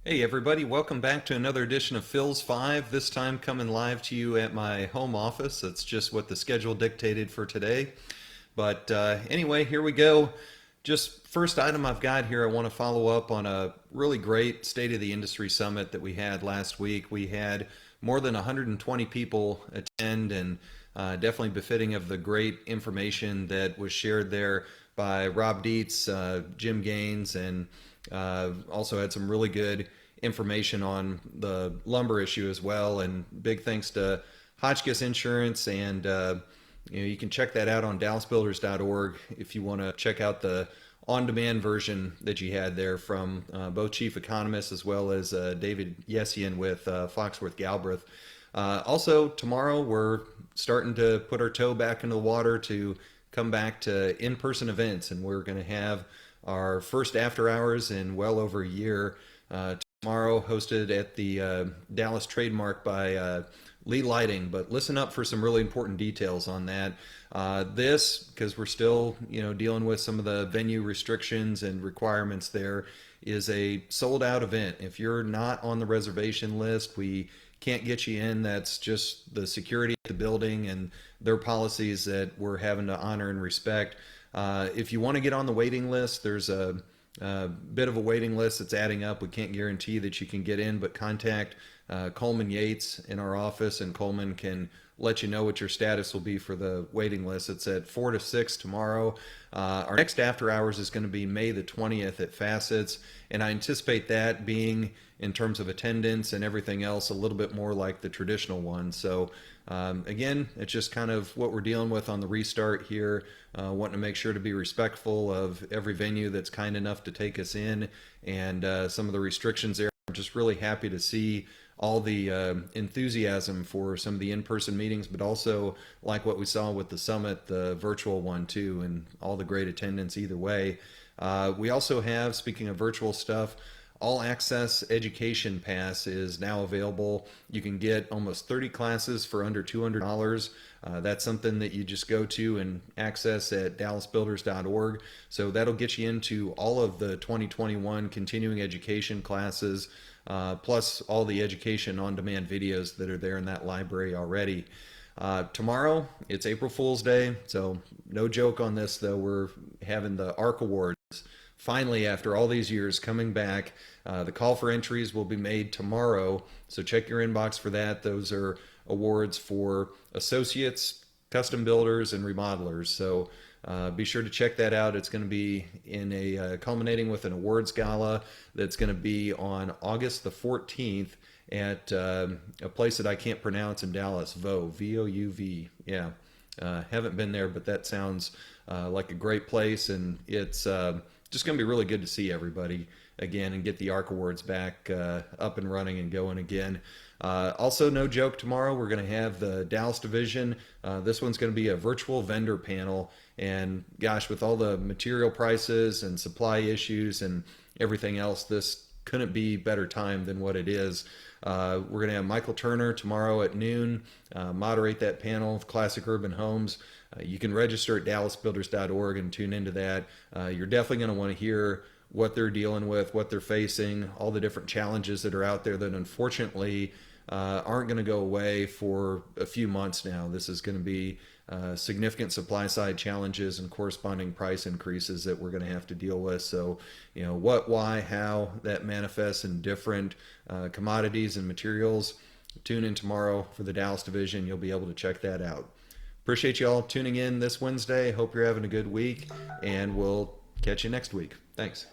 Hey everybody, welcome back to another edition of PhilsPhive. This time coming live to you at my home office. That's just what the schedule dictated for today. But anyway, here we go. Just first item I've got here, I want to follow up on a really great State of the Industry Summit that we had last week. We had more than 120 people attend, and definitely befitting of the great information that was shared there by Rob Dietz, Jim Gaines, and also had some really good information on the lumber issue as well. And big thanks to Hotchkiss Insurance, and you can check that out on DallasBuilders.org if you want to check out the on-demand version that you had there from both chief economists as well as David Yessian with Foxworth Galbraith. Also, tomorrow we're starting to put our toe back into the water to come back to in-person events, and we're going to have our first after hours in well over a year tomorrow, hosted at the Dallas Trademark by Lee Lighting. But listen up for some really important details on that. Because we're still dealing with some of the venue restrictions and requirements, there is a sold out event. If you're not on the reservation list, we can't get you in. That's just the security at the building and their policies that we're having to honor and respect. If you want to get on the waiting list, there's a bit of a waiting list that's adding up. We can't guarantee that you can get in, but contact Coleman Yates in our office, and Coleman can let you know what your status will be for the waiting list. It's at 4 to 6 tomorrow. Our next after hours is going to be May the 20th at Facets, and I anticipate that being, in terms of attendance and everything else, a little bit more like the traditional one. So again, it's just kind of what we're dealing with on the restart here, wanting to make sure to be respectful of every venue that's kind enough to take us in, and some of the restrictions there. I'm just really happy to see all the enthusiasm for some of the in-person meetings, but also like what we saw with the summit, the virtual one too, and all the great attendance either way. We also have, speaking of virtual stuff, all Access Education Pass is now available. You can get almost 30 classes for under $200. That's something that you just go to and access at DallasBuilders.org. So that'll get you into all of the 2021 continuing education classes, plus all the education on demand videos that are there in that library already. Tomorrow, it's April Fool's Day, so no joke on this though. We're having the ARC Awards finally, after all these years, coming back. The call for entries will be made tomorrow, so check your inbox for that. Those are awards for associates, custom builders, and remodelers. So be sure to check that out. It's going to be in a culminating with an awards gala that's going to be on August the 14th at a place that I can't pronounce in Dallas, V-O-U-V. Yeah, haven't been there, but that sounds like a great place, and it's just going to be really good to see everybody again and get the ARC Awards back up and running and going again. Also, no joke, tomorrow we're going to have the Dallas division. This one's going to be a virtual vendor panel. And gosh, with all the material prices and supply issues and everything else, this couldn't be better time than what it is. We're going to have Michael Turner tomorrow at noon moderate that panel of classic urban homes. You can register at DallasBuilders.org and tune into that. You're definitely going to want to hear what they're dealing with, what they're facing, all the different challenges that are out there that unfortunately aren't going to go away for a few months now. This is going to be significant supply side challenges and corresponding price increases that we're going to have to deal with. So, what, why, how that manifests in different commodities and materials. Tune in tomorrow for the Dallas division. You'll be able to check that out. Appreciate you all tuning in this Wednesday. Hope you're having a good week, and we'll catch you next week. Thanks.